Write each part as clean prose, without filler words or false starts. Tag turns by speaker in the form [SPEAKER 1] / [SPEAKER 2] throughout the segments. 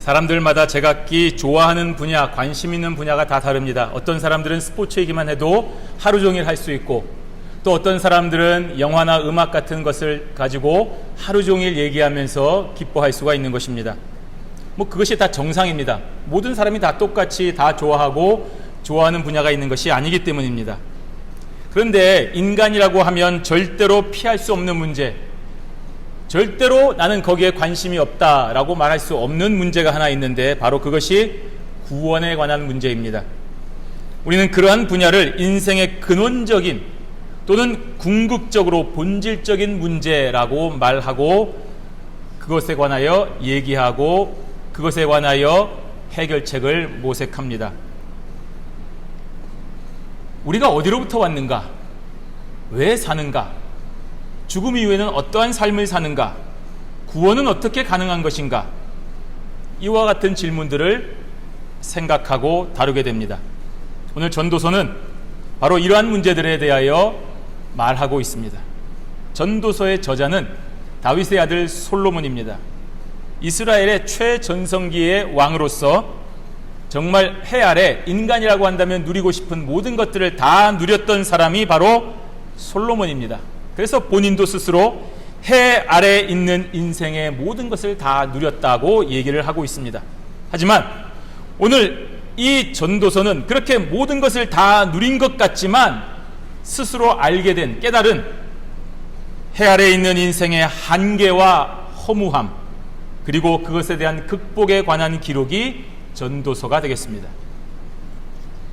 [SPEAKER 1] 사람들마다 제각기 좋아하는 분야, 관심 있는 분야가 다 다릅니다. 어떤 사람들은 스포츠 얘기만 해도 하루 종일 할 수 있고, 또 어떤 사람들은 영화나 음악 같은 것을 가지고 하루 종일 얘기하면서 기뻐할 수가 있는 것입니다. 그것이 다 정상입니다. 모든 사람이 다 똑같이 다 좋아하고 좋아하는 분야가 있는 것이 아니기 때문입니다. 그런데 인간이라고 하면 절대로 피할 수 없는 문제, 절대로 나는 거기에 관심이 없다라고 말할 수 없는 문제가 하나 있는데, 바로 그것이 구원에 관한 문제입니다. 우리는 그러한 분야를 인생의 근원적인 또는 궁극적으로 본질적인 문제라고 말하고, 그것에 관하여 얘기하고 그것에 관하여 해결책을 모색합니다. 우리가 어디로부터 왔는가? 왜 사는가? 죽음 이후에는 어떠한 삶을 사는가? 구원은 어떻게 가능한 것인가? 이와 같은 질문들을 생각하고 다루게 됩니다. 오늘 전도서는 바로 이러한 문제들에 대하여 말하고 있습니다. 전도서의 저자는 다윗의 아들 솔로몬입니다. 이스라엘의 최전성기의 왕으로서 정말 해 아래 인간이라고 한다면 누리고 싶은 모든 것들을 다 누렸던 사람이 바로 솔로몬입니다. 그래서 본인도 스스로 해 아래에 있는 인생의 모든 것을 다 누렸다고 얘기를 하고 있습니다. 하지만 오늘 이 전도서는 그렇게 모든 것을 다 누린 것 같지만 스스로 알게 된, 깨달은 해 아래에 있는 인생의 한계와 허무함, 그리고 그것에 대한 극복에 관한 기록이 전도서가 되겠습니다.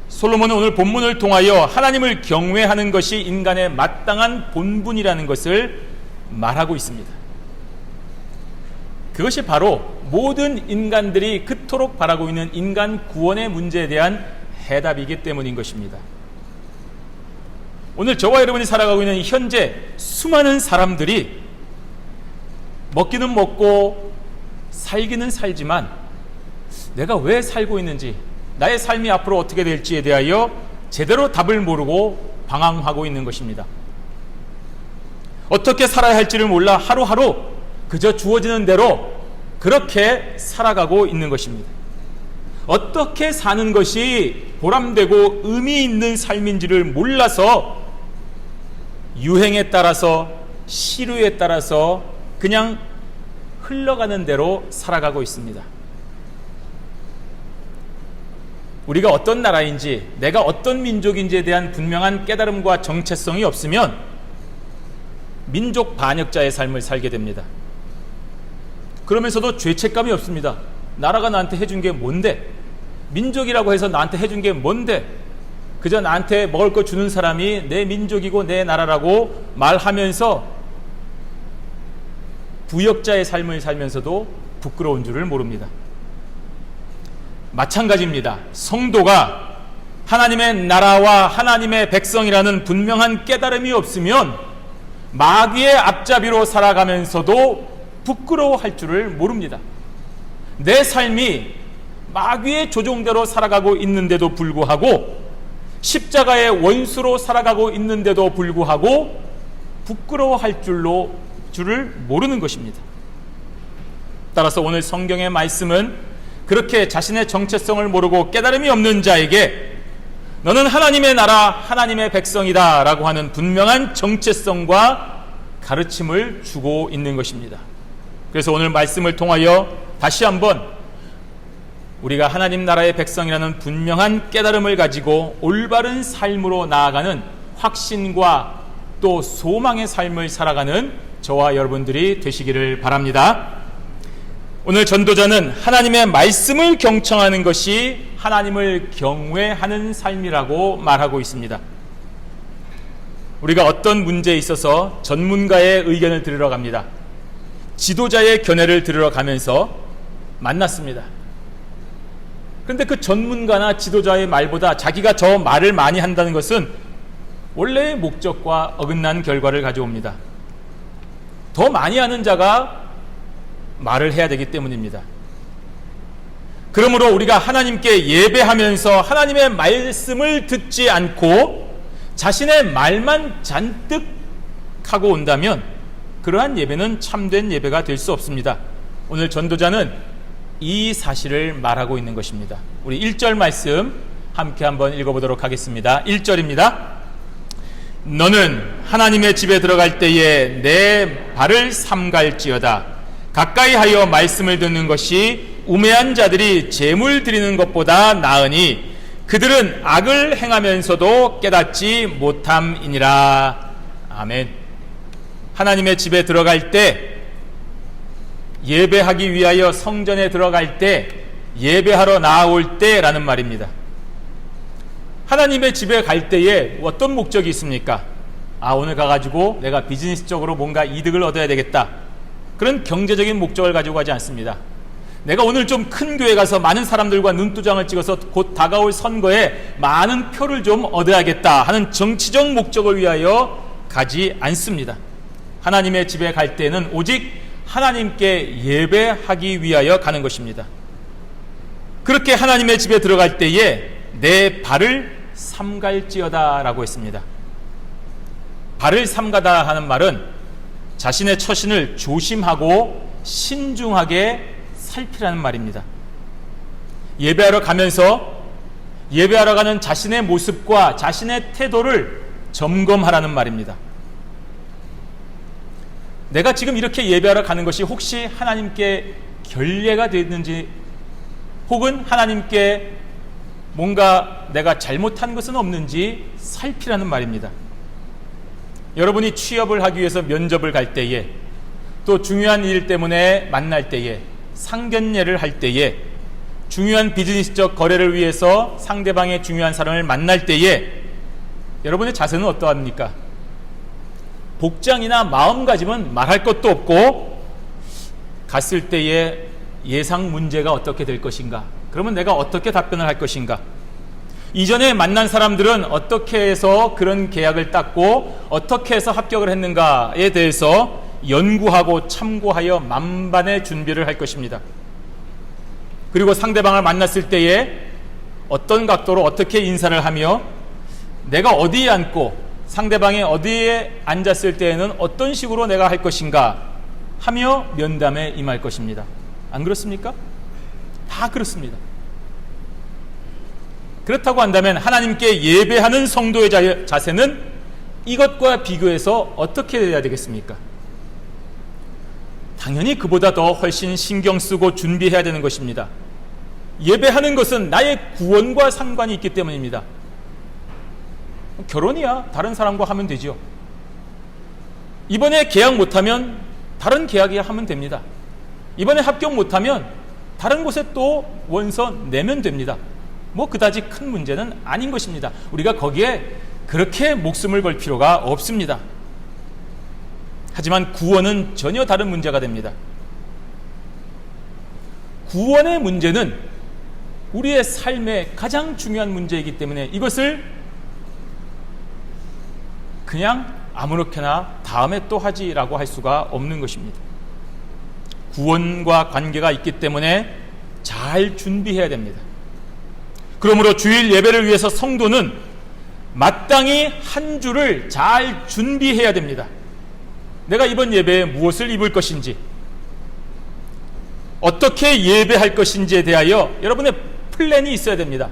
[SPEAKER 1] 솔로몬은 오늘 본문을 통하여 하나님을 경외하는 것이 인간의 마땅한 본분이라는 것을 말하고 있습니다. 그것이 바로 모든 인간들이 그토록 바라고 있는 인간 구원의 문제에 대한 해답이기 때문인 것입니다. 오늘 저와 여러분이 살아가고 있는 현재 수많은 사람들이 먹기는 먹고 살기는 살지만 내가 왜 살고 있는지, 나의 삶이 앞으로 어떻게 될지에 대하여 제대로 답을 모르고 방황하고 있는 것입니다. 어떻게 살아야 할지를 몰라 하루하루 그저 주어지는 대로 그렇게 살아가고 있는 것입니다. 어떻게 사는 것이 보람되고 의미 있는 삶인지를 몰라서 유행에 따라서, 시류에 따라서 그냥 흘러가는 대로 살아가고 있습니다. 우리가 어떤 나라인지, 내가 어떤 민족인지에 대한 분명한 깨달음과 정체성이 없으면 민족 반역자의 삶을 살게 됩니다. 그러면서도 죄책감이 없습니다. 나라가 나한테 해준 게 뭔데? 민족이라고 해서 나한테 해준 게 뭔데? 그저 나한테 먹을 거 주는 사람이 내 민족이고 내 나라라고 말하면서 부역자의 삶을 살면서도 부끄러운 줄을 모릅니다. 마찬가지입니다. 성도가 하나님의 나라와 하나님의 백성이라는 분명한 깨달음이 없으면 마귀의 앞잡이로 살아가면서도 부끄러워할 줄을 모릅니다. 내 삶이 마귀의 조종대로 살아가고 있는데도 불구하고, 십자가의 원수로 살아가고 있는데도 불구하고 부끄러워할 줄을 모르는 것입니다. 따라서 오늘 성경의 말씀은 그렇게 자신의 정체성을 모르고 깨달음이 없는 자에게 너는 하나님의 나라, 하나님의 백성이다 라고 하는 분명한 정체성과 가르침을 주고 있는 것입니다. 그래서 오늘 말씀을 통하여 다시 한번 우리가 하나님 나라의 백성이라는 분명한 깨달음을 가지고 올바른 삶으로 나아가는 확신과 또 소망의 삶을 살아가는 저와 여러분들이 되시기를 바랍니다. 오늘 전도자는 하나님의 말씀을 경청하는 것이 하나님을 경외하는 삶이라고 말하고 있습니다. 우리가 어떤 문제에 있어서 전문가의 의견을 들으러 갑니다. 지도자의 견해를 들으러 가면서 만났습니다. 그런데 그 전문가나 지도자의 말보다 자기가 저 말을 많이 한다는 것은 원래의 목적과 어긋난 결과를 가져옵니다. 더 많이 하는 자가 말을 해야 되기 때문입니다. 그러므로 우리가 하나님께 예배하면서 하나님의 말씀을 듣지 않고 자신의 말만 잔뜩 하고 온다면 그러한 예배는 참된 예배가 될 수 없습니다. 오늘 전도자는 이 사실을 말하고 있는 것입니다. 우리 1절 말씀 함께 한번 읽어보도록 하겠습니다. 1절입니다. 너는 하나님의 집에 들어갈 때에 내 발을 삼갈지어다. 가까이 하여 말씀을 듣는 것이 우매한 자들이 제물 드리는 것보다 나으니 그들은 악을 행하면서도 깨닫지 못함이니라. 아멘. 하나님의 집에 들어갈 때, 예배하기 위하여 성전에 들어갈 때, 예배하러 나아올 때라는 말입니다. 하나님의 집에 갈 때에 어떤 목적이 있습니까? 오늘 가가지고 내가 비즈니스적으로 뭔가 이득을 얻어야 되겠다, 그런 경제적인 목적을 가지고 가지 않습니다. 내가 오늘 좀 큰 교회 가서 많은 사람들과 눈두장을 찍어서 곧 다가올 선거에 많은 표를 좀 얻어야겠다 하는 정치적 목적을 위하여 가지 않습니다. 하나님의 집에 갈 때는 오직 하나님께 예배하기 위하여 가는 것입니다. 그렇게 하나님의 집에 들어갈 때에 내 발을 삼갈지어다 라고 했습니다. 발을 삼가다 하는 말은 자신의 처신을 조심하고 신중하게 살피라는 말입니다. 예배하러 가면서 예배하러 가는 자신의 모습과 자신의 태도를 점검하라는 말입니다. 내가 지금 이렇게 예배하러 가는 것이 혹시 하나님께 결례가 되는지, 혹은 하나님께 뭔가 내가 잘못한 것은 없는지 살피라는 말입니다. 여러분이 취업을 하기 위해서 면접을 갈 때에, 또 중요한 일 때문에 만날 때에, 상견례를 할 때에, 중요한 비즈니스적 거래를 위해서 상대방의 중요한 사람을 만날 때에 여러분의 자세는 어떠합니까? 복장이나 마음가짐은 말할 것도 없고, 갔을 때에 예상 문제가 어떻게 될 것인가, 그러면 내가 어떻게 답변을 할 것인가, 이전에 만난 사람들은 어떻게 해서 그런 계약을 땄고 어떻게 해서 합격을 했는가에 대해서 연구하고 참고하여 만반의 준비를 할 것입니다. 그리고 상대방을 만났을 때에 어떤 각도로 어떻게 인사를 하며, 내가 어디에 앉고 상대방이 어디에 앉았을 때에는 어떤 식으로 내가 할 것인가 하며 면담에 임할 것입니다. 안 그렇습니까? 다 그렇습니다. 그렇다고 한다면 하나님께 예배하는 성도의 자세는 이것과 비교해서 어떻게 해야 되겠습니까? 당연히 그보다 더 훨씬 신경 쓰고 준비해야 되는 것입니다. 예배하는 것은 나의 구원과 상관이 있기 때문입니다. 결혼이야 다른 사람과 하면 되죠. 이번에 계약 못하면 다른 계약이야 하면 됩니다. 이번에 합격 못하면 다른 곳에 또 원서 내면 됩니다. 뭐 그다지 큰 문제는 아닌 것입니다. 우리가 거기에 그렇게 목숨을 걸 필요가 없습니다. 하지만 구원은 전혀 다른 문제가 됩니다. 구원의 문제는 우리의 삶의 가장 중요한 문제이기 때문에 이것을 그냥 아무렇게나 다음에 또 하지라고 할 수가 없는 것입니다. 구원과 관계가 있기 때문에 잘 준비해야 됩니다. 그러므로 주일 예배를 위해서 성도는 마땅히 한 주를 잘 준비해야 됩니다. 내가 이번 예배에 무엇을 입을 것인지, 어떻게 예배할 것인지에 대하여 여러분의 플랜이 있어야 됩니다.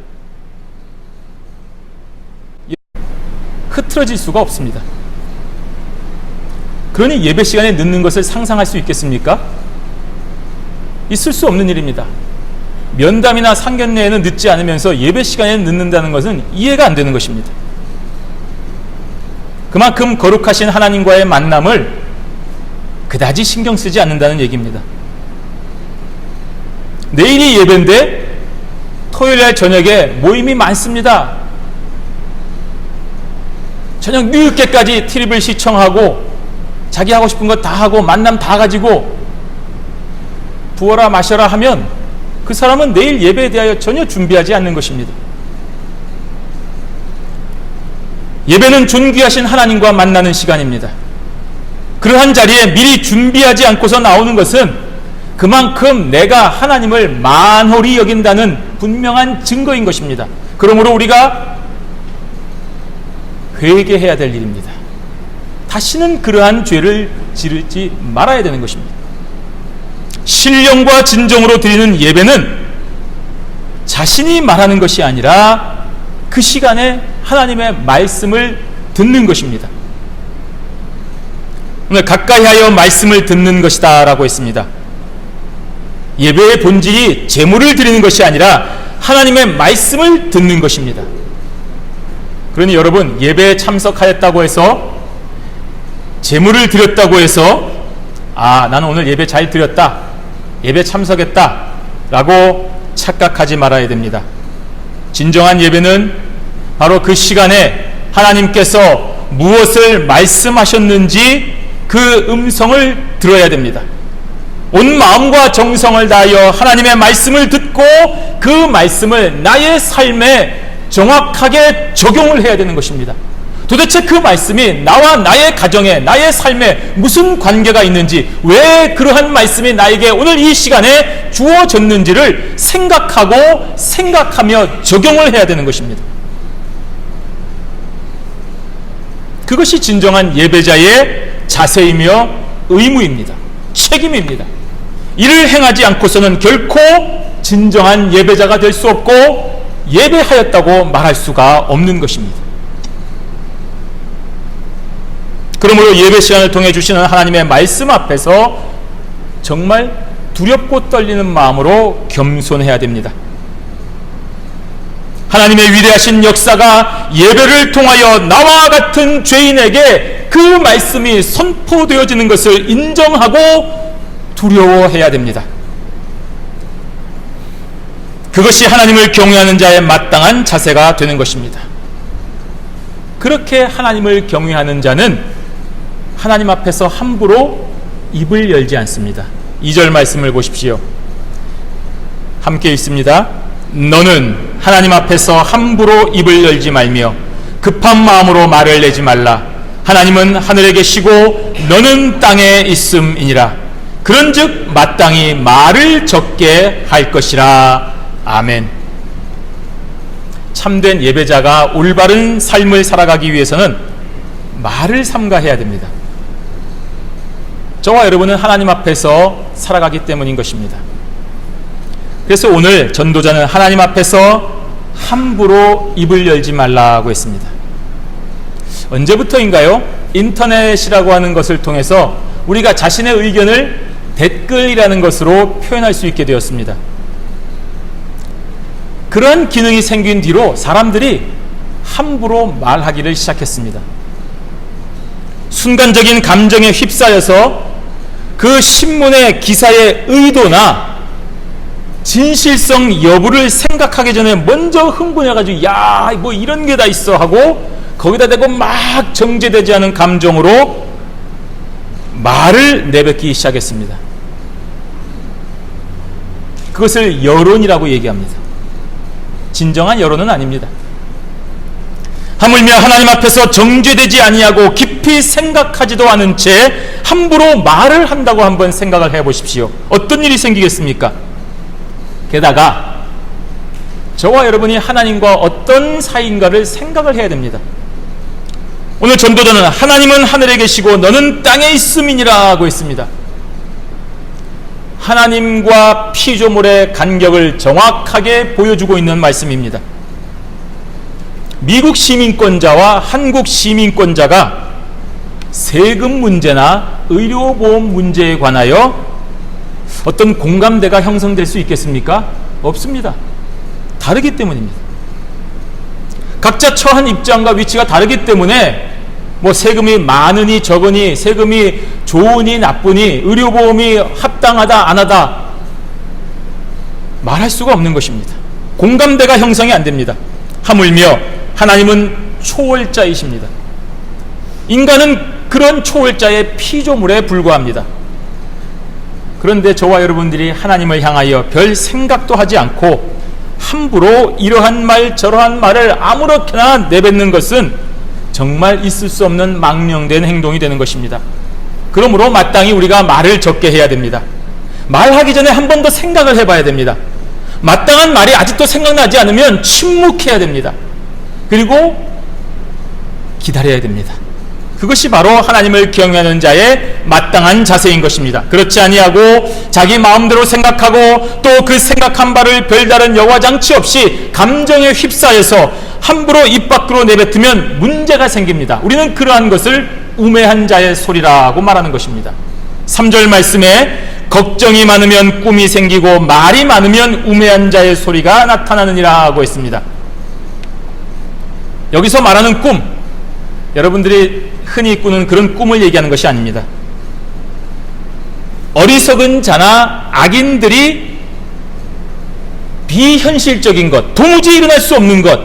[SPEAKER 1] 흐트러질 수가 없습니다. 그러니 예배 시간에 늦는 것을 상상할 수 있겠습니까? 있을 수 없는 일입니다. 면담이나 상견례에는 늦지 않으면서 예배 시간에 늦는다는 것은 이해가 안 되는 것입니다. 그만큼 거룩하신 하나님과의 만남을 그다지 신경 쓰지 않는다는 얘기입니다. 내일이 예배인데 토요일날 저녁에 모임이 많습니다. 저녁 늦게까지 TV를 시청하고 자기 하고 싶은 거 다 하고 만남 다 가지고 부어라 마셔라 하면 그 사람은 내일 예배에 대하여 전혀 준비하지 않는 것입니다. 예배는 존귀하신 하나님과 만나는 시간입니다. 그러한 자리에 미리 준비하지 않고서 나오는 것은 그만큼 내가 하나님을 만홀히 여긴다는 분명한 증거인 것입니다. 그러므로 우리가 회개해야 될 일입니다. 다시는 그러한 죄를 지르지 말아야 되는 것입니다. 신령과 진정으로 드리는 예배는 자신이 말하는 것이 아니라 그 시간에 하나님의 말씀을 듣는 것입니다. 오늘 가까이 하여 말씀을 듣는 것이다 라고 했습니다. 예배의 본질이 제물을 드리는 것이 아니라 하나님의 말씀을 듣는 것입니다. 그러니 여러분, 예배에 참석하였다고 해서, 제물을 드렸다고 해서 나는 오늘 예배 잘 드렸다, 예배 참석했다 라고 착각하지 말아야 됩니다. 진정한 예배는 바로 그 시간에 하나님께서 무엇을 말씀하셨는지 그 음성을 들어야 됩니다. 온 마음과 정성을 다하여 하나님의 말씀을 듣고 그 말씀을 나의 삶에 정확하게 적용을 해야 되는 것입니다. 도대체 그 말씀이 나와 나의 가정에, 나의 삶에 무슨 관계가 있는지, 왜 그러한 말씀이 나에게 오늘 이 시간에 주어졌는지를 생각하며 적용을 해야 되는 것입니다. 그것이 진정한 예배자의 자세이며 의무입니다. 책임입니다. 이를 행하지 않고서는 결코 진정한 예배자가 될 수 없고 예배하였다고 말할 수가 없는 것입니다. 그러므로 예배 시간을 통해 주시는 하나님의 말씀 앞에서 정말 두렵고 떨리는 마음으로 겸손해야 됩니다. 하나님의 위대하신 역사가 예배를 통하여 나와 같은 죄인에게 그 말씀이 선포되어지는 것을 인정하고 두려워해야 됩니다. 그것이 하나님을 경외하는 자의 마땅한 자세가 되는 것입니다. 그렇게 하나님을 경외하는 자는 하나님 앞에서 함부로 입을 열지 않습니다. 2절 말씀을 보십시오. 함께 읽습니다. 너는 하나님 앞에서 함부로 입을 열지 말며 급한 마음으로 말을 내지 말라. 하나님은 하늘에 계시고 너는 땅에 있음이니라. 그런즉 마땅히 말을 적게 할 것이라. 아멘. 참된 예배자가 올바른 삶을 살아가기 위해서는 말을 삼가해야 됩니다. 저와 여러분은 하나님 앞에서 살아가기 때문인 것입니다. 그래서 오늘 전도자는 하나님 앞에서 함부로 입을 열지 말라고 했습니다. 언제부터인가요? 인터넷이라고 하는 것을 통해서 우리가 자신의 의견을 댓글이라는 것으로 표현할 수 있게 되었습니다. 그런 기능이 생긴 뒤로 사람들이 함부로 말하기를 시작했습니다. 순간적인 감정에 휩싸여서 그 신문의 기사의 의도나 진실성 여부를 생각하기 전에 먼저 흥분해가지고 야, 뭐 이런 게 다 있어 하고 거기다 대고 막 정제되지 않은 감정으로 말을 내뱉기 시작했습니다. 그것을 여론이라고 얘기합니다. 진정한 여론은 아닙니다. 하물며 하나님 앞에서 정죄되지 아니하고 깊이 생각하지도 않은 채 함부로 말을 한다고 한번 생각을 해보십시오. 어떤 일이 생기겠습니까? 게다가 저와 여러분이 하나님과 어떤 사이인가를 생각을 해야 됩니다. 오늘 전도자는 하나님은 하늘에 계시고 너는 땅에 있음이니라 하고 있습니다. 하나님과 피조물의 간격을 정확하게 보여주고 있는 말씀입니다. 미국 시민권자와 한국 시민권자가 세금 문제나 의료보험 문제에 관하여 어떤 공감대가 형성될 수 있겠습니까? 없습니다. 다르기 때문입니다. 각자 처한 입장과 위치가 다르기 때문에 뭐 세금이 많으니 적으니, 세금이 좋으니 나쁘니, 의료보험이 합당하다 안 하다 말할 수가 없는 것입니다. 공감대가 형성이 안 됩니다. 하물며 하나님은 초월자이십니다. 인간은 그런 초월자의 피조물에 불과합니다. 그런데 저와 여러분들이 하나님을 향하여 별 생각도 하지 않고 함부로 이러한 말 저러한 말을 아무렇게나 내뱉는 것은 정말 있을 수 없는 망령된 행동이 되는 것입니다. 그러므로 마땅히 우리가 말을 적게 해야 됩니다. 말하기 전에 한 번 더 생각을 해봐야 됩니다. 마땅한 말이 아직도 생각나지 않으면 침묵해야 됩니다. 그리고 기다려야 됩니다. 그것이 바로 하나님을 경외하는 자의 마땅한 자세인 것입니다. 그렇지 아니하고 자기 마음대로 생각하고 또 그 생각한 바를 별다른 여과장치 없이 감정에 휩싸여서 함부로 입 밖으로 내뱉으면 문제가 생깁니다. 우리는 그러한 것을 우매한 자의 소리라고 말하는 것입니다. 3절 말씀에 걱정이 많으면 꿈이 생기고 말이 많으면 우매한 자의 소리가 나타나느니라 하고 있습니다. 여기서 말하는 꿈, 여러분들이 흔히 꾸는 그런 꿈을 얘기하는 것이 아닙니다. 어리석은 자나 악인들이 비현실적인 것, 도무지 일어날 수 없는 것,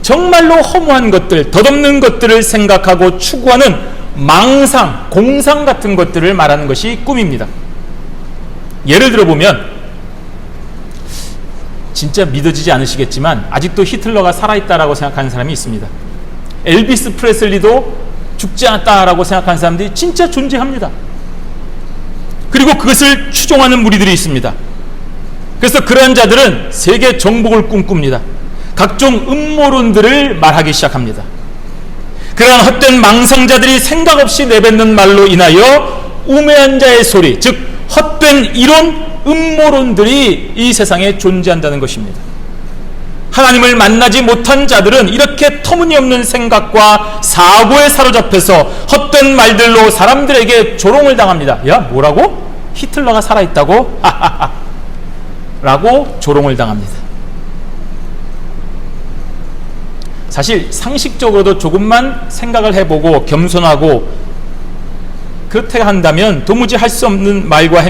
[SPEAKER 1] 정말로 허무한 것들, 덧없는 것들을 생각하고 추구하는 망상, 공상 같은 것들을 말하는 것이 꿈입니다. 예를 들어보면 진짜 믿어지지 않으시겠지만 아직도 히틀러가 살아있다라고 생각하는 사람이 있습니다. 엘비스 프레슬리도 죽지 않았다라고 생각하는 사람들이 진짜 존재합니다. 그리고 그것을 추종하는 무리들이 있습니다. 그래서 그러한 자들은 세계 정복을 꿈꿉니다. 각종 음모론들을 말하기 시작합니다. 그러한 헛된 망상자들이 생각 없이 내뱉는 말로 인하여 우매한 자의 소리, 즉 헛된 이론, 음모론들이 이 세상에 존재한다는 것입니다. 하나님을 만나지 못한 자들은 이렇게 터무니없는 생각과 사고에 사로잡혀서 헛된 말들로 사람들에게 조롱을 당합니다. 야, 뭐라고? 히틀러가 살아있다고? 라고 조롱을 당합니다. 사실 상식적으로도 조금만 생각을 해보고 겸손하고 그렇게 한다면 도무지 할 수 없는 말과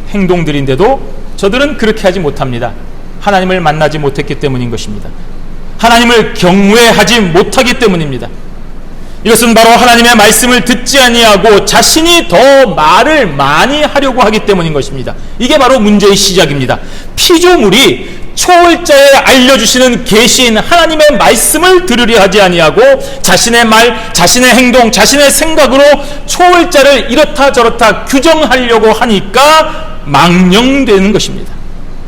[SPEAKER 1] 행동들인데도 저들은 그렇게 하지 못합니다. 하나님을 만나지 못했기 때문인 것입니다. 하나님을 경외하지 못하기 때문입니다. 이것은 바로 하나님의 말씀을 듣지 아니하고 자신이 더 말을 많이 하려고 하기 때문인 것입니다. 이게 바로 문제의 시작입니다. 피조물이 초월자에 알려주시는 계시인 하나님의 말씀을 들으려 하지 아니하고 자신의 말, 자신의 행동, 자신의 생각으로 초월자를 이렇다 저렇다 규정하려고 하니까 망령되는 것입니다.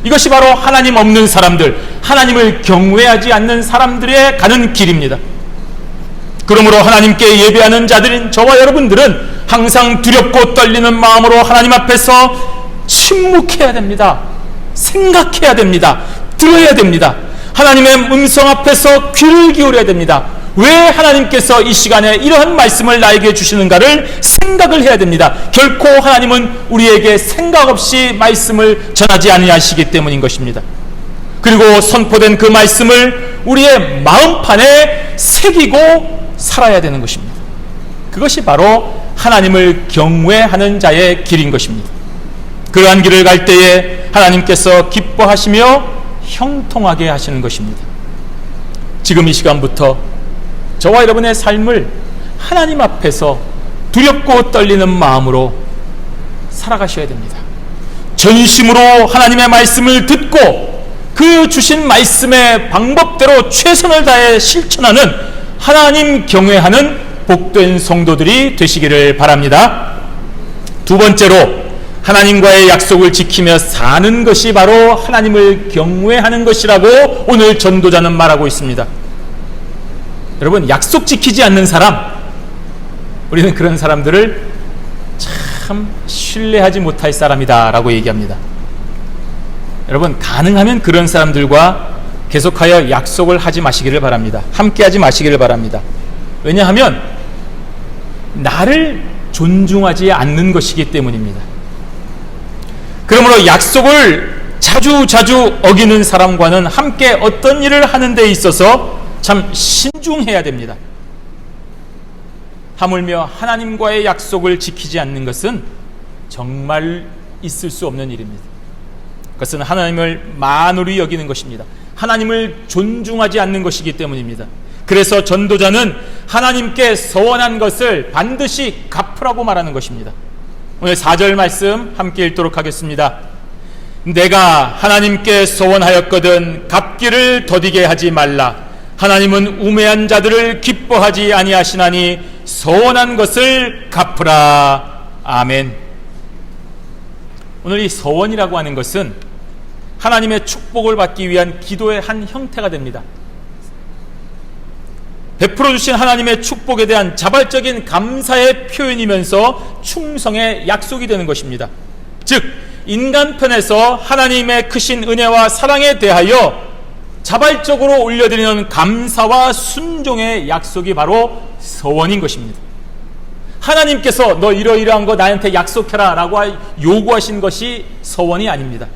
[SPEAKER 1] 이것이 바로 하나님 없는 사람들, 하나님을 경외하지 않는 사람들의 가는 길입니다. 그러므로 하나님께 예배하는 자들인 저와 여러분들은 항상 두렵고 떨리는 마음으로 하나님 앞에서 침묵해야 됩니다. 생각해야 됩니다. 들어야 됩니다. 하나님의 음성 앞에서 귀를 기울여야 됩니다. 왜 하나님께서 이 시간에 이러한 말씀을 나에게 주시는가를 생각을 해야 됩니다. 결코 하나님은 우리에게 생각 없이 말씀을 전하지 아니하시기 때문인 것입니다. 그리고 선포된 그 말씀을 우리의 마음판에 새기고 살아야 되는 것입니다. 그것이 바로 하나님을 경외하는 자의 길인 것입니다. 그러한 길을 갈 때에 하나님께서 기뻐하시며 형통하게 하시는 것입니다. 지금 이 시간부터 저와 여러분의 삶을 하나님 앞에서 두렵고 떨리는 마음으로 살아가셔야 됩니다. 전심으로 하나님의 말씀을 듣고 그 주신 말씀의 방법대로 최선을 다해 실천하는 하나님 경외하는 복된 성도들이 되시기를 바랍니다. 두 번째로 하나님과의 약속을 지키며 사는 것이 바로 하나님을 경외하는 것이라고 오늘 전도자는 말하고 있습니다. 여러분, 약속 지키지 않는 사람, 우리는 그런 사람들을 참 신뢰하지 못할 사람이다 라고 얘기합니다. 여러분, 가능하면 그런 사람들과 계속하여 약속을 하지 마시기를 바랍니다. 함께 하지 마시기를 바랍니다. 왜냐하면 나를 존중하지 않는 것이기 때문입니다. 그러므로 약속을 자주 어기는 사람과는 함께 어떤 일을 하는 데 있어서 참 신중해야 됩니다. 하물며 하나님과의 약속을 지키지 않는 것은 정말 있을 수 없는 일입니다. 그것은 하나님을 만홀히 여기는 것입니다. 하나님을 존중하지 않는 것이기 때문입니다. 그래서 전도자는 하나님께 서원한 것을 반드시 갚으라고 말하는 것입니다. 오늘 4절 말씀 함께 읽도록 하겠습니다. 내가 하나님께 서원하였거든 갚기를 더디게 하지 말라. 하나님은 우매한 자들을 기뻐하지 아니하시나니 서원한 것을 갚으라. 아멘. 오늘 이 서원이라고 하는 것은 하나님의 축복을 받기 위한 기도의 한 형태가 됩니다. 베풀어 주신 하나님의 축복에 대한 자발적인 감사의 표현이면서 충성의 약속이 되는 것입니다. 즉 인간편에서 하나님의 크신 은혜와 사랑에 대하여 자발적으로 올려드리는 감사와 순종의 약속이 바로 서원인 것입니다. 하나님께서 너 이러이러한 거 나한테 약속해라 라고 요구하신 것이 서원이 아닙니다.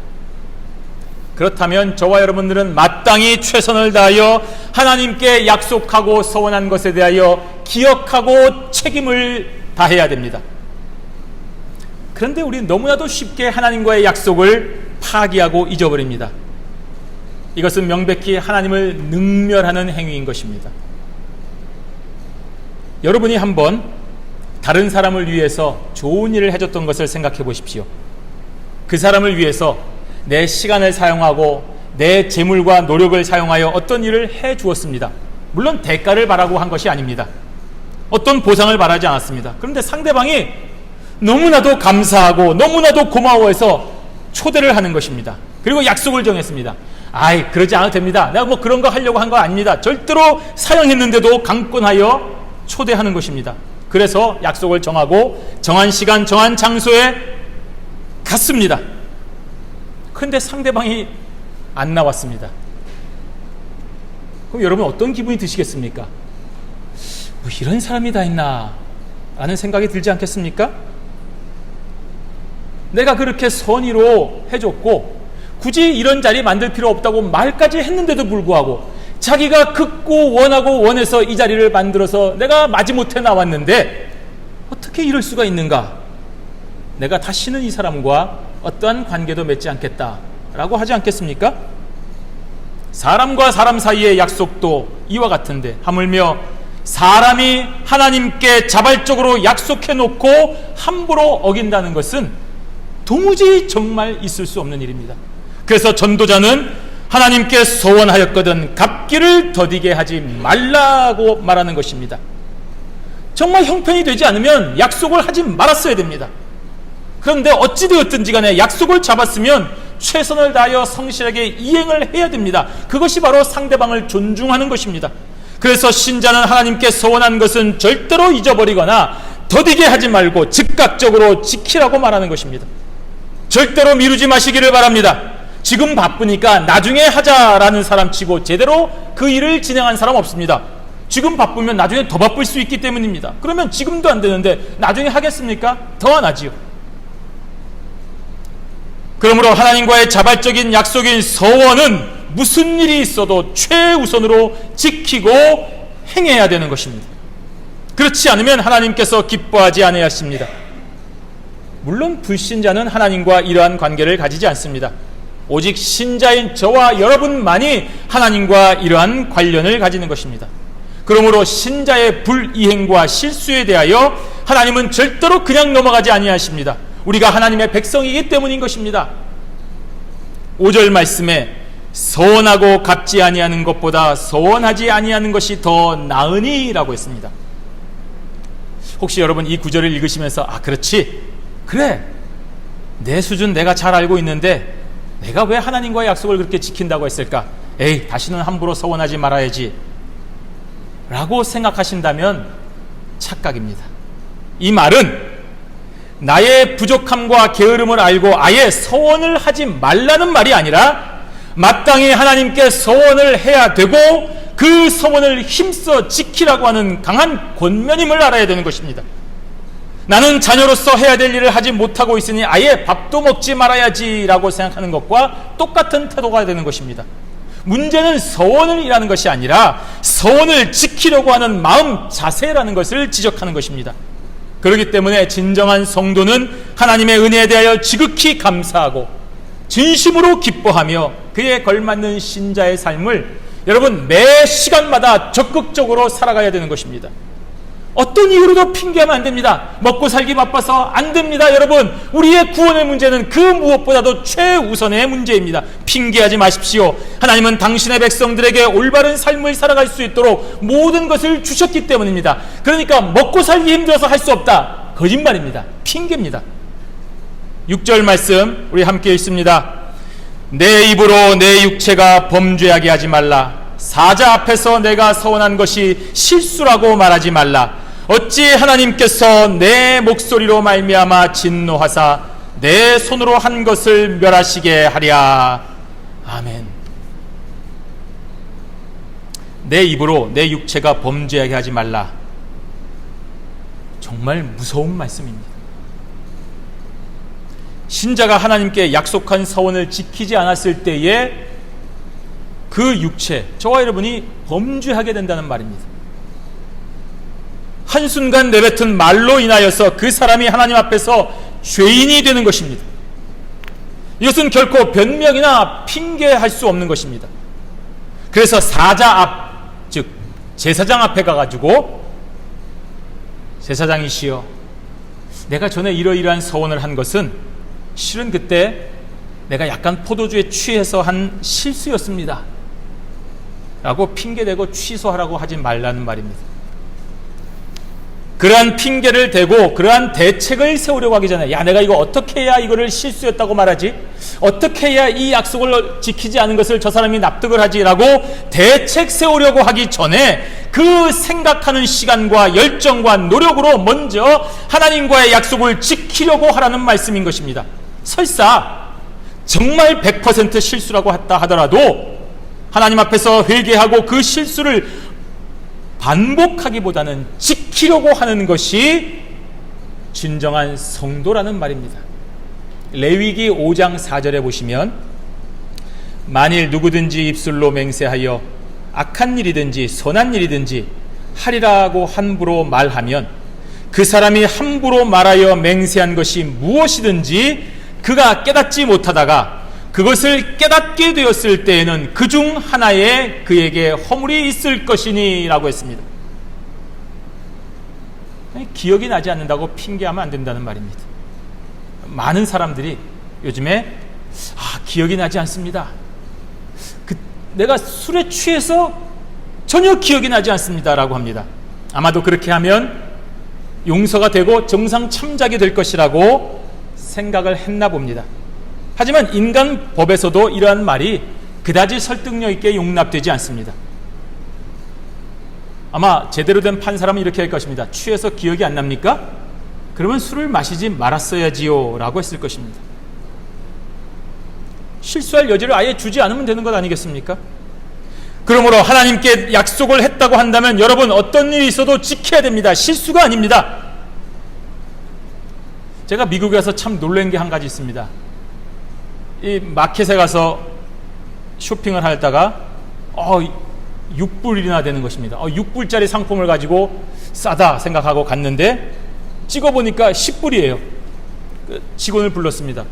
[SPEAKER 1] 그렇다면 저와 여러분들은 마땅히 최선을 다하여 하나님께 약속하고 서원한 것에 대하여 기억하고 책임을 다해야 됩니다. 그런데 우리는 너무나도 쉽게 하나님과의 약속을 파기하고 잊어버립니다. 이것은 명백히 하나님을 능멸하는 행위인 것입니다. 여러분이 한번 다른 사람을 위해서 좋은 일을 해줬던 것을 생각해 보십시오. 그 사람을 위해서 내 시간을 사용하고 내 재물과 노력을 사용하여 어떤 일을 해 주었습니다. 물론 대가를 바라고 한 것이 아닙니다. 어떤 보상을 바라지 않았습니다. 그런데 상대방이 너무나도 감사하고 너무나도 고마워해서 초대를 하는 것입니다. 그리고 약속을 정했습니다. 아이, 그러지 않아도 됩니다. 내가 뭐 그런 거 하려고 한 거 아닙니다. 절대로 사양했는데도 강권하여 초대하는 것입니다. 그래서 약속을 정하고 정한 시간, 정한 장소에 갔습니다. 그런데 상대방이 안 나왔습니다. 그럼 여러분 어떤 기분이 드시겠습니까? 뭐 이런 사람이 다 있나 라는 생각이 들지 않겠습니까? 내가 그렇게 선의로 해줬고 굳이 이런 자리 만들 필요 없다고 말까지 했는데도 불구하고 자기가 극고 원하고 원해서 이 자리를 만들어서 내가 마지못해 나왔는데 어떻게 이럴 수가 있는가? 내가 다시는 이 사람과 어떠한 관계도 맺지 않겠다라고 하지 않겠습니까? 사람과 사람 사이의 약속도 이와 같은데 하물며 사람이 하나님께 자발적으로 약속해 놓고 함부로 어긴다는 것은 도무지 정말 있을 수 없는 일입니다. 그래서 전도자는 하나님께 서원하였거든 갚기를 더디게 하지 말라고 말하는 것입니다. 정말 형편이 되지 않으면 약속을 하지 말았어야 됩니다. 그런데 어찌되었든지 간에 약속을 잡았으면 최선을 다하여 성실하게 이행을 해야 됩니다. 그것이 바로 상대방을 존중하는 것입니다. 그래서 신자는 하나님께 서원한 것은 절대로 잊어버리거나 더디게 하지 말고 즉각적으로 지키라고 말하는 것입니다. 절대로 미루지 마시기를 바랍니다. 지금 바쁘니까 나중에 하자라는 사람 치고 제대로 그 일을 진행한 사람 없습니다. 지금 바쁘면 나중에 더 바쁠 수 있기 때문입니다. 그러면 지금도 안 되는데 나중에 하겠습니까? 더 안 하지요. 그러므로 하나님과의 자발적인 약속인 서원은 무슨 일이 있어도 최우선으로 지키고 행해야 되는 것입니다. 그렇지 않으면 하나님께서 기뻐하지 아니하십니다. 물론 불신자는 하나님과 이러한 관계를 가지지 않습니다. 오직 신자인 저와 여러분만이 하나님과 이러한 관련을 가지는 것입니다. 그러므로 신자의 불이행과 실수에 대하여 하나님은 절대로 그냥 넘어가지 아니하십니다. 우리가 하나님의 백성이기 때문인 것입니다. 5절 말씀에 서원하고 갚지 아니하는 것보다 서원하지 아니하는 것이 더 나으니 라고 했습니다. 혹시 여러분 이 구절을 읽으시면서 그렇지, 그래, 내 수준 내가 잘 알고 있는데 내가 왜 하나님과의 약속을 그렇게 지킨다고 했을까? 에이, 다시는 함부로 서원하지 말아야지 라고 생각하신다면 착각입니다. 이 말은 나의 부족함과 게으름을 알고 아예 서원을 하지 말라는 말이 아니라 마땅히 하나님께 서원을 해야 되고 그 서원을 힘써 지키라고 하는 강한 권면임을 알아야 되는 것입니다. 나는 자녀로서 해야 될 일을 하지 못하고 있으니 아예 밥도 먹지 말아야지라고 생각하는 것과 똑같은 태도가 되는 것입니다. 문제는 서원을 일하는 것이 아니라 서원을 지키려고 하는 마음 자세라는 것을 지적하는 것입니다. 그렇기 때문에 진정한 성도는 하나님의 은혜에 대하여 지극히 감사하고 진심으로 기뻐하며 그에 걸맞는 신자의 삶을 여러분 매 시간마다 적극적으로 살아가야 되는 것입니다. 어떤 이유로도 핑계하면 안 됩니다. 먹고 살기 바빠서 안 됩니다. 여러분, 우리의 구원의 문제는 그 무엇보다도 최우선의 문제입니다. 핑계하지 마십시오. 하나님은 당신의 백성들에게 올바른 삶을 살아갈 수 있도록 모든 것을 주셨기 때문입니다. 그러니까 먹고 살기 힘들어서 할 수 없다, 거짓말입니다. 핑계입니다. 6절 말씀 우리 함께 읽습니다. 내 입으로 내 육체가 범죄하게 하지 말라. 사자 앞에서 내가 서원한 것이 실수라고 말하지 말라. 어찌 하나님께서 내 목소리로 말미암아 진노하사 내 손으로 한 것을 멸하시게 하랴. 아멘. 내 입으로 내 육체가 범죄하게 하지 말라. 정말 무서운 말씀입니다. 신자가 하나님께 약속한 서원을 지키지 않았을 때에 그 육체, 저와 여러분이 범죄하게 된다는 말입니다. 한순간 내뱉은 말로 인하여서 그 사람이 하나님 앞에서 죄인이 되는 것입니다. 이것은 결코 변명이나 핑계할 수 없는 것입니다. 그래서 사자 앞, 즉 제사장 앞에 가가지고 제사장이시여, 내가 전에 이러이러한 서원을 한 것은 실은 그때 내가 약간 포도주에 취해서 한 실수였습니다 라고 핑계대고 취소하라고 하지 말라는 말입니다. 그러한 핑계를 대고 그러한 대책을 세우려고 하기 전에, 야, 내가 이거 어떻게 해야 이거를 실수였다고 말하지? 어떻게 해야 이 약속을 지키지 않은 것을 저 사람이 납득을 하지? 라고 대책 세우려고 하기 전에 그 생각하는 시간과 열정과 노력으로 먼저 하나님과의 약속을 지키려고 하라는 말씀인 것입니다. 설사 정말 100% 실수라고 했다 하더라도 하나님 앞에서 회개하고 그 실수를 반복하기보다는 지키려고 하는 것이 진정한 성도라는 말입니다. 레위기 5장 4절에 보시면, 만일 누구든지 입술로 맹세하여 악한 일이든지 선한 일이든지 하리라고 함부로 말하면 그 사람이 함부로 말하여 맹세한 것이 무엇이든지 그가 깨닫지 못하다가 그것을 깨닫게 되었을 때에는 그 중 하나에 그에게 허물이 있을 것이니 라고 했습니다. 기억이 나지 않는다고 핑계하면 안 된다는 말입니다. 많은 사람들이 요즘에 기억이 나지 않습니다. 내가 술에 취해서 전혀 기억이 나지 않습니다 라고 합니다. 아마도 그렇게 하면 용서가 되고 정상 참작이 될 것이라고 생각을 했나 봅니다. 하지만 인간 법에서도 이러한 말이 그다지 설득력 있게 용납되지 않습니다. 아마 제대로 된 판사라면 이렇게 할 것입니다. 취해서 기억이 안 납니까? 그러면 술을 마시지 말았어야지요 라고 했을 것입니다. 실수할 여지를 아예 주지 않으면 되는 것 아니겠습니까? 그러므로 하나님께 약속을 했다고 한다면 여러분, 어떤 일이 있어도 지켜야 됩니다. 실수가 아닙니다. 제가 미국에 가서 참 놀란 게 한 가지 있습니다. 이 마켓에 가서 쇼핑을 하다가 6불이나 되는 것입니다. 6불짜리 상품을 가지고 싸다 생각하고 갔는데 찍어보니까 10불이에요. 직원을 불렀습니다.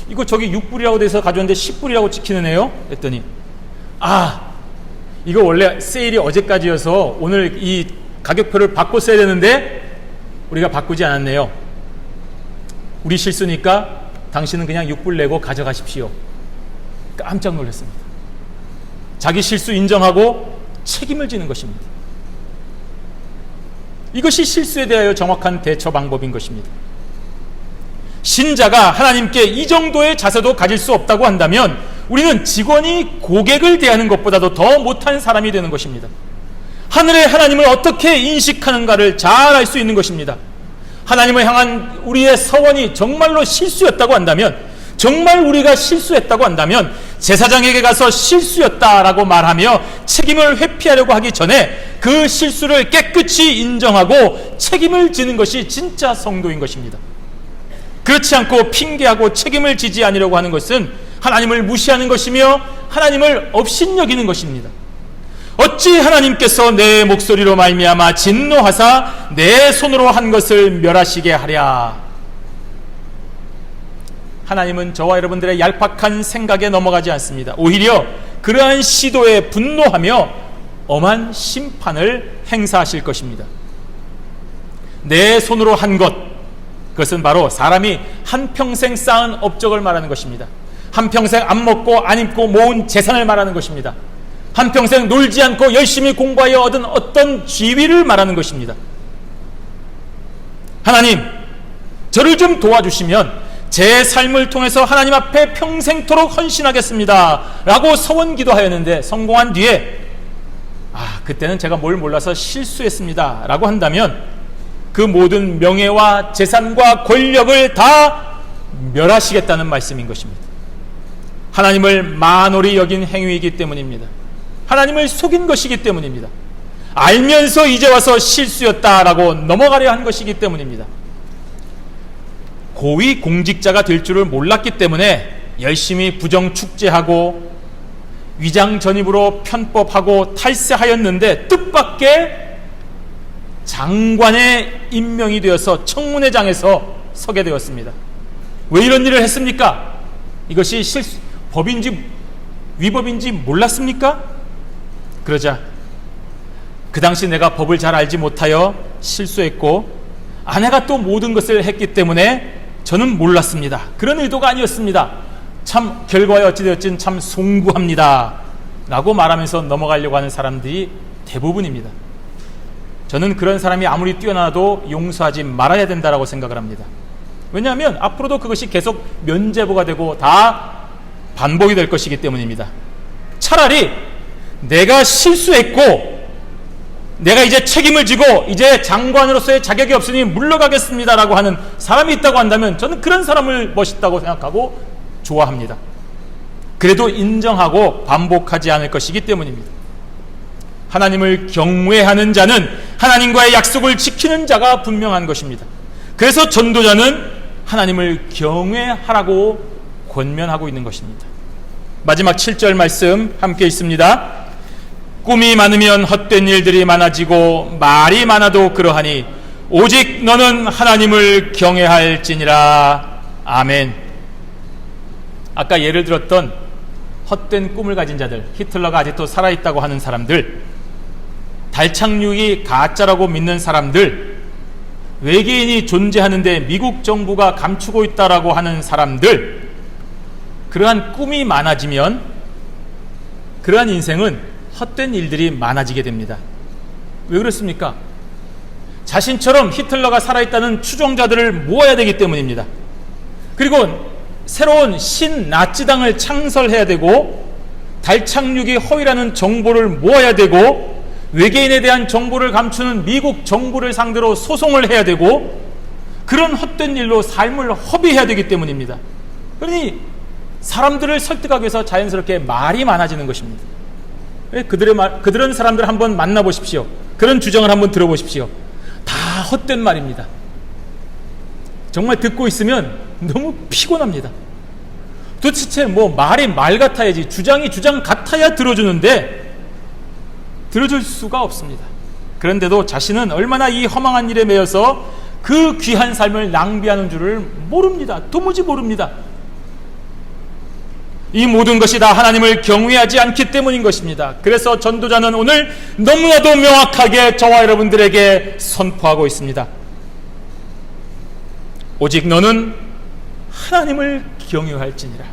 [SPEAKER 1] 이거 저기 6불이라고 돼서 가져왔는데 10불이라고 찍히는 애요? 했더니 이거 원래 세일이 어제까지여서 오늘 이 가격표를 바꿨어야 되는데 우리가 바꾸지 않았네요. 우리 실수니까 당신은 그냥 6불 내고 가져가십시오. 깜짝 놀랐습니다. 자기 실수 인정하고 책임을 지는 것입니다. 이것이 실수에 대하여 정확한 대처 방법인 것입니다. 신자가 하나님께 이 정도의 자세도 가질 수 없다고 한다면 우리는 직원이 고객을 대하는 것보다도 더 못한 사람이 되는 것입니다. 하늘의 하나님을 어떻게 인식하는가를 잘 알 수 있는 것입니다. 하나님을 향한 우리의 서원이 정말로 실수였다고 한다면, 정말 우리가 실수했다고 한다면 제사장에게 가서 실수였다라고 말하며 책임을 회피하려고 하기 전에 그 실수를 깨끗이 인정하고 책임을 지는 것이 진짜 성도인 것입니다. 그렇지 않고 핑계하고 책임을 지지 않으려고 하는 것은 하나님을 무시하는 것이며 하나님을 업신여기는 것입니다. 어찌 하나님께서 내 목소리로 말미암아 진노하사 내 손으로 한 것을 멸하시게 하랴. 하나님은 저와 여러분들의 얄팍한 생각에 넘어가지 않습니다. 오히려 그러한 시도에 분노하며 엄한 심판을 행사하실 것입니다. 내 손으로 한 것, 그것은 바로 사람이 한평생 쌓은 업적을 말하는 것입니다. 한평생 안 먹고 안 입고 모은 재산을 말하는 것입니다. 한평생 놀지 않고 열심히 공부하여 얻은 어떤 지위를 말하는 것입니다. 하나님, 저를 좀 도와주시면 제 삶을 통해서 하나님 앞에 평생토록 헌신하겠습니다 라고 서원 기도하였는데 성공한 뒤에 그때는 제가 뭘 몰라서 실수했습니다 라고 한다면 그 모든 명예와 재산과 권력을 다 멸하시겠다는 말씀인 것입니다. 하나님을 만홀히 여긴 행위이기 때문입니다. 하나님을 속인 것이기 때문입니다. 알면서 이제 와서 실수였다라고 넘어가려 한 것이기 때문입니다. 고위 공직자가 될 줄을 몰랐기 때문에 열심히 부정축제하고 위장 전입으로 편법하고 탈세하였는데 뜻밖의 장관의 임명이 되어서 청문회장에서 서게 되었습니다. 왜 이런 일을 했습니까? 이것이 법인지 위법인지 몰랐습니까? 그러자 그 당시 내가 법을 잘 알지 못하여 실수했고 아내가 또 모든 것을 했기 때문에 저는 몰랐습니다. 그런 의도가 아니었습니다. 참 결과에 어찌되었든 참 송구합니다 라고 말하면서 넘어가려고 하는 사람들이 대부분입니다. 저는 그런 사람이 아무리 뛰어나도 용서하지 말아야 된다고 생각을 합니다. 왜냐하면 앞으로도 그것이 계속 면죄부가 되고 다 반복이 될 것이기 때문입니다. 차라리 내가 실수했고 내가 이제 책임을 지고 이제 장관으로서의 자격이 없으니 물러가겠습니다 라고 하는 사람이 있다고 한다면 저는 그런 사람을 멋있다고 생각하고 좋아합니다. 그래도 인정하고 반복하지 않을 것이기 때문입니다. 하나님을 경외하는 자는 하나님과의 약속을 지키는 자가 분명한 것입니다. 그래서 전도자는 하나님을 경외하라고 권면하고 있는 것입니다. 마지막 7절 말씀 함께 있습니다. 꿈이 많으면 헛된 일들이 많아지고 말이 많아도 그러하니 오직 너는 하나님을 경외할지니라. 아멘. 아까 예를 들었던 헛된 꿈을 가진 자들, 히틀러가 아직도 살아있다고 하는 사람들, 달 착륙이 가짜라고 믿는 사람들, 외계인이 존재하는데 미국 정부가 감추고 있다라고 하는 사람들, 그러한 꿈이 많아지면 그러한 인생은 헛된 일들이 많아지게 됩니다. 왜 그렇습니까? 자신처럼 히틀러가 살아있다는 추종자들을 모아야 되기 때문입니다. 그리고 새로운 신나치당을 창설해야 되고 달 착륙이 허위라는 정보를 모아야 되고 외계인에 대한 정보를 감추는 미국 정부를 상대로 소송을 해야 되고 그런 헛된 일로 삶을 허비해야 되기 때문입니다. 그러니 사람들을 설득하기 위해서 자연스럽게 말이 많아지는 것입니다. 그들은 사람들 한번 만나보십시오. 그런 주장을 한번 들어보십시오. 다 헛된 말입니다. 정말 듣고 있으면 너무 피곤합니다. 도대체 뭐 말이 말 같아야지, 주장이 주장 같아야 들어주는데 들어줄 수가 없습니다. 그런데도 자신은 얼마나 이 허망한 일에 매여서 그 귀한 삶을 낭비하는 줄을 모릅니다. 도무지 모릅니다. 이 모든 것이 다 하나님을 경외하지 않기 때문인 것입니다. 그래서 전도자는 오늘 너무나도 명확하게 저와 여러분들에게 선포하고 있습니다. 오직 너는 하나님을 경외할지니라.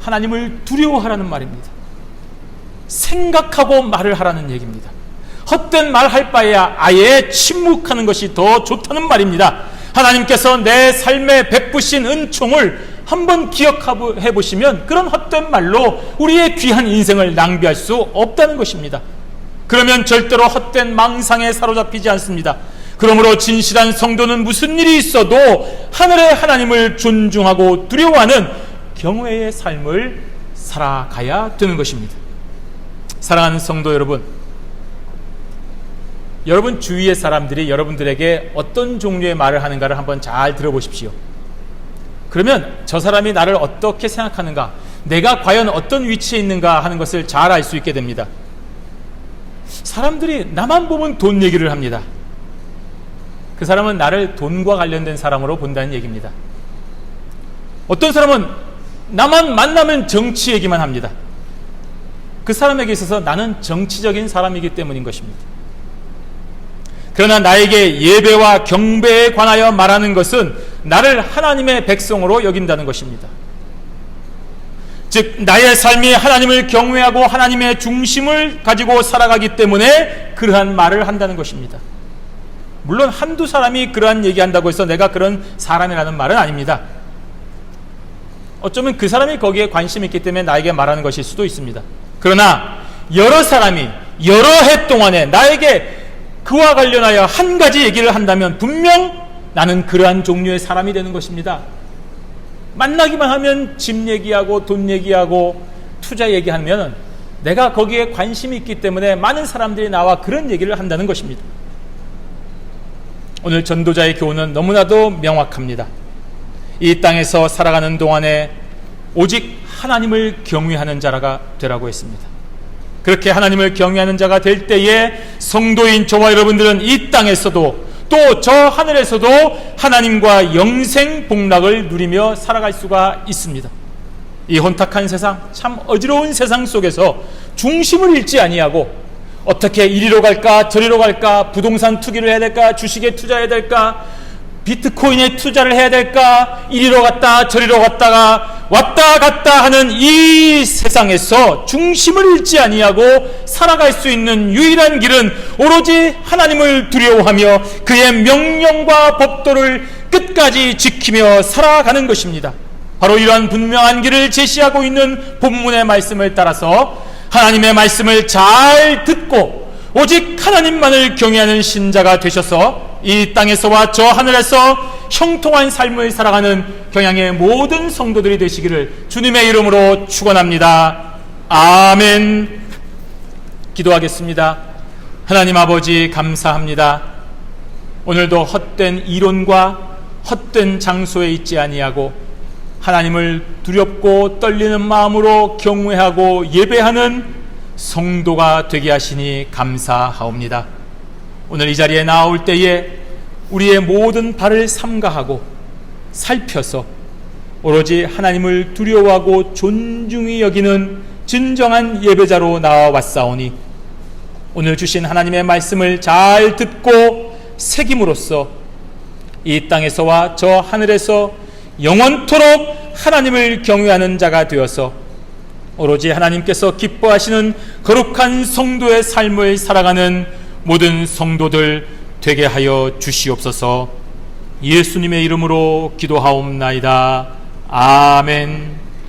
[SPEAKER 1] 하나님을 두려워하라는 말입니다. 생각하고 말을 하라는 얘기입니다. 헛된 말 할 바에야 아예 침묵하는 것이 더 좋다는 말입니다. 하나님께서 내 삶에 베푸신 은총을 한번 기억해 보시면 그런 헛된 말로 우리의 귀한 인생을 낭비할 수 없다는 것입니다. 그러면 절대로 헛된 망상에 사로잡히지 않습니다. 그러므로 진실한 성도는 무슨 일이 있어도 하늘의 하나님을 존중하고 두려워하는 경외의 삶을 살아가야 되는 것입니다. 사랑하는 성도 여러분, 여러분 주위의 사람들이 여러분들에게 어떤 종류의 말을 하는가를 한번 잘 들어보십시오. 그러면 저 사람이 나를 어떻게 생각하는가, 내가 과연 어떤 위치에 있는가 하는 것을 잘 알 수 있게 됩니다. 사람들이 나만 보면 돈 얘기를 합니다. 그 사람은 나를 돈과 관련된 사람으로 본다는 얘기입니다. 어떤 사람은 나만 만나면 정치 얘기만 합니다. 그 사람에게 있어서 나는 정치적인 사람이기 때문인 것입니다. 그러나 나에게 예배와 경배에 관하여 말하는 것은 나를 하나님의 백성으로 여긴다는 것입니다. 즉 나의 삶이 하나님을 경외하고 하나님의 중심을 가지고 살아가기 때문에 그러한 말을 한다는 것입니다. 물론 한두 사람이 그러한 얘기한다고 해서 내가 그런 사람이라는 말은 아닙니다. 어쩌면 그 사람이 거기에 관심이 있기 때문에 나에게 말하는 것일 수도 있습니다. 그러나 여러 사람이 여러 해 동안에 나에게 그와 관련하여 한 가지 얘기를 한다면 분명 나는 그러한 종류의 사람이 되는 것입니다. 만나기만 하면 집 얘기하고 돈 얘기하고 투자 얘기하면 내가 거기에 관심이 있기 때문에 많은 사람들이 나와 그런 얘기를 한다는 것입니다. 오늘 전도자의 교훈은 너무나도 명확합니다. 이 땅에서 살아가는 동안에 오직 하나님을 경외하는 자가 되라고 했습니다. 그렇게 하나님을 경외하는 자가 될 때에 성도인 저와 여러분들은 이 땅에서도 또 저 하늘에서도 하나님과 영생 복락을 누리며 살아갈 수가 있습니다. 이 혼탁한 세상, 참 어지러운 세상 속에서 중심을 잃지 아니하고 어떻게 이리로 갈까 저리로 갈까, 부동산 투기를 해야 될까, 주식에 투자해야 될까, 비트코인에 투자를 해야 될까, 이리로 갔다 저리로 갔다가 왔다 갔다 하는 이 세상에서 중심을 잃지 아니하고 살아갈 수 있는 유일한 길은 오로지 하나님을 두려워하며 그의 명령과 법도를 끝까지 지키며 살아가는 것입니다. 바로 이러한 분명한 길을 제시하고 있는 본문의 말씀을 따라서 하나님의 말씀을 잘 듣고 오직 하나님만을 경외하는 신자가 되셔서 이 땅에서와 저 하늘에서 형통한 삶을 살아가는 경향의 모든 성도들이 되시기를 주님의 이름으로 축원합니다. 아멘. 기도하겠습니다. 하나님 아버지 감사합니다. 오늘도 헛된 이론과 헛된 장소에 있지 아니하고 하나님을 두렵고 떨리는 마음으로 경외하고 예배하는 성도가 되게 하시니 감사하옵니다. 오늘 이 자리에 나올 때에 우리의 모든 발을 삼가하고 살펴서 오로지 하나님을 두려워하고 존중히 여기는 진정한 예배자로 나와왔사오니 오늘 주신 하나님의 말씀을 잘 듣고 새김으로써 이 땅에서와 저 하늘에서 영원토록 하나님을 경외하는 자가 되어서 오로지 하나님께서 기뻐하시는 거룩한 성도의 삶을 살아가는 모든 성도들 되게 하여 주시옵소서. 예수님의 이름으로 기도하옵나이다. 아멘.